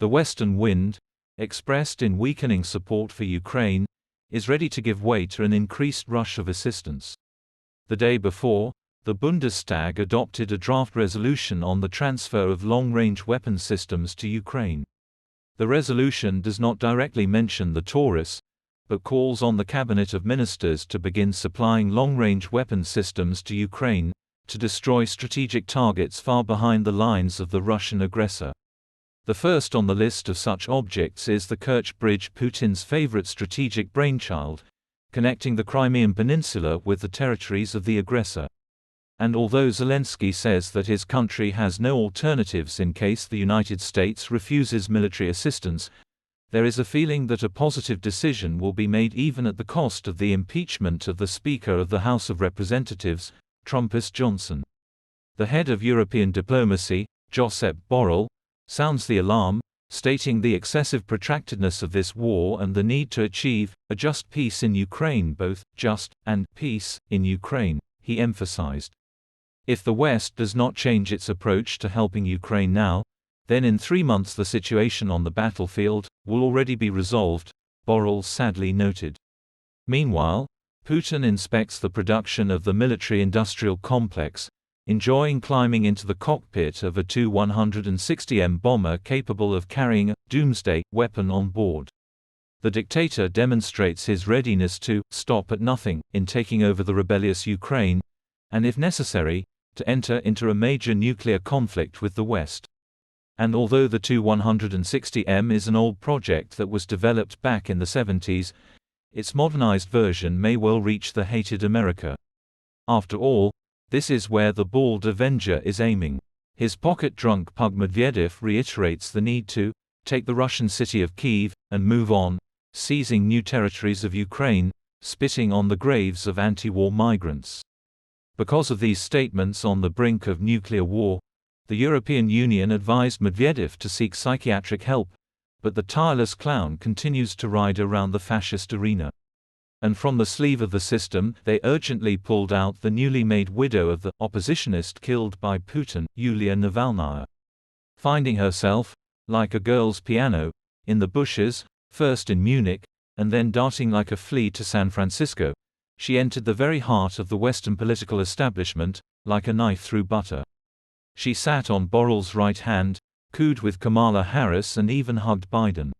The Western wind, expressed in weakening support for Ukraine, is ready to give way to an increased rush of assistance. The day before, the Bundestag adopted a draft resolution on the transfer of long-range weapon systems to Ukraine. The resolution does not directly mention the Taurus, but calls on the Cabinet of Ministers to begin supplying long-range weapon systems to Ukraine, to destroy strategic targets far behind the lines of the Russian aggressor. The first on the list of such objects is the Kerch Bridge, Putin's favorite strategic brainchild, connecting the Crimean Peninsula with the territories of the aggressor. And although Zelensky says that his country has no alternatives in case the United States refuses military assistance, there is a feeling that a positive decision will be made even at the cost of the impeachment of the Speaker of the House of Representatives, Trumpist Johnson. The head of European diplomacy, Josep Borrell, sounds the alarm, stating the excessive protractedness of this war and the need to achieve a just peace in Ukraine. Both just and peace in Ukraine, he emphasized. If the West does not change its approach to helping Ukraine now, then in 3 months the situation on the battlefield will already be resolved, Borrell sadly noted. Meanwhile, Putin inspects the production of the military-industrial complex, enjoying climbing into the cockpit of a Tu-160M bomber capable of carrying a doomsday weapon on board. The dictator demonstrates his readiness to stop at nothing in taking over the rebellious Ukraine, and if necessary, to enter into a major nuclear conflict with the West. And although the Tu-160M is an old project that was developed back in the 70s, its modernized version may well reach the hated America. After all, this is where the bald Avenger is aiming. His pocket-drunk pug Medvedev reiterates the need to take the Russian city of Kyiv and move on, seizing new territories of Ukraine, spitting on the graves of anti-war migrants. Because of these statements on the brink of nuclear war, the European Union advised Medvedev to seek psychiatric help, but the tireless clown continues to ride around the fascist arena. And from the sleeve of the system, they urgently pulled out the newly made widow of the oppositionist killed by Putin, Yulia Navalnaya. Finding herself, like a girl's piano, in the bushes, first in Munich, and then darting like a flea to San Francisco, she entered the very heart of the Western political establishment, like a knife through butter. She sat on Borrell's right hand, cooed with Kamala Harris and even hugged Biden.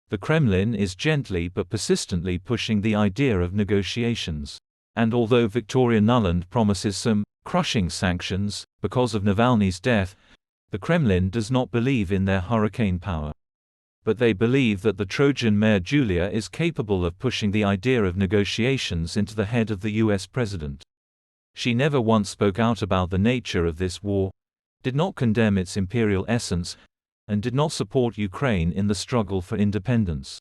The Kremlin is gently but persistently pushing the idea of negotiations. And although Victoria Nuland promises some crushing sanctions because of Navalny's death, the Kremlin does not believe in their hurricane power. But they believe that the Trojan mare Julia is capable of pushing the idea of negotiations into the head of the US president. She never once spoke out about the nature of this war, did not condemn its imperial essence, and did not support Ukraine in the struggle for independence.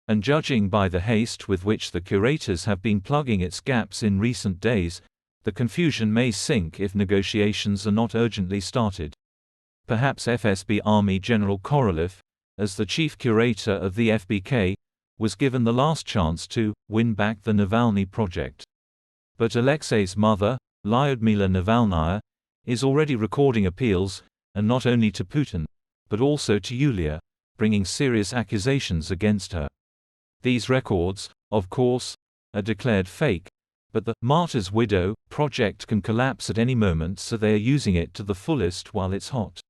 And judging by the haste with which the curators have been plugging its gaps in recent days, the confusion may sink if negotiations are not urgently started. Perhaps FSB Army General Korolev, as the chief curator of the FBK, was given the last chance to win back the Navalny project. But Alexei's mother, Lyudmila Navalnaya, is already recording appeals, and not only to Putin, but also to Yulia, bringing serious accusations against her. These records, of course, are declared fake, but the Martyr's Widow project can collapse at any moment, so they are using it to the fullest while it's hot.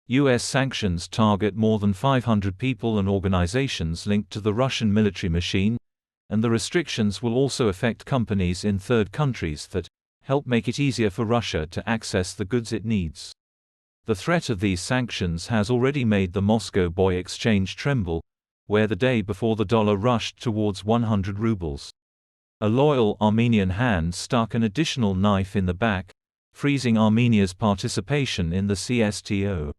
US sanctions target more than 500 people and organizations linked to the Russian military machine, and the restrictions will also affect companies in third countries that help make it easier for Russia to access the goods it needs. The threat of these sanctions has already made the Moscow boy exchange tremble, where the day before the dollar rushed towards 100 rubles. A loyal Armenian hand stuck an additional knife in the back, freezing Armenia's participation in the CSTO.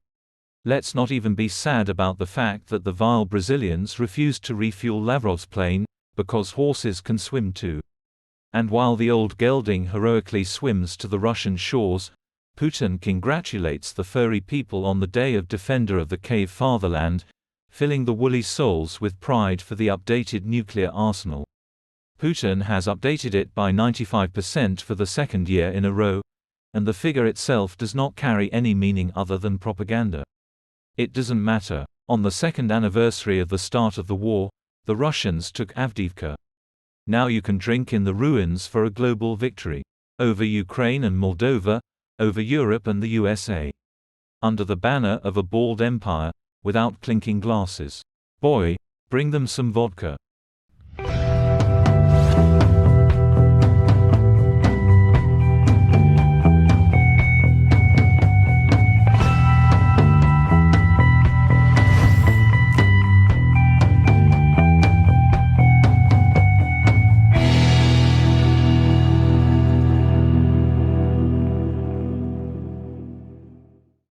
Let's not even be sad about the fact that the vile Brazilians refused to refuel Lavrov's plane, because horses can swim too. And while the old gelding heroically swims to the Russian shores, Putin congratulates the furry people on the day of Defender of the Cave Fatherland, filling the woolly souls with pride for the updated nuclear arsenal. Putin has updated it by 95% for the second year in a row, and the figure itself does not carry any meaning other than propaganda. It doesn't matter. On the second anniversary of the start of the war, the Russians took Avdiivka. Now you can drink in the ruins for a global victory. Over Ukraine and Moldova, over Europe and the USA. Under the banner of a bald empire, without clinking glasses. Boy, bring them some vodka.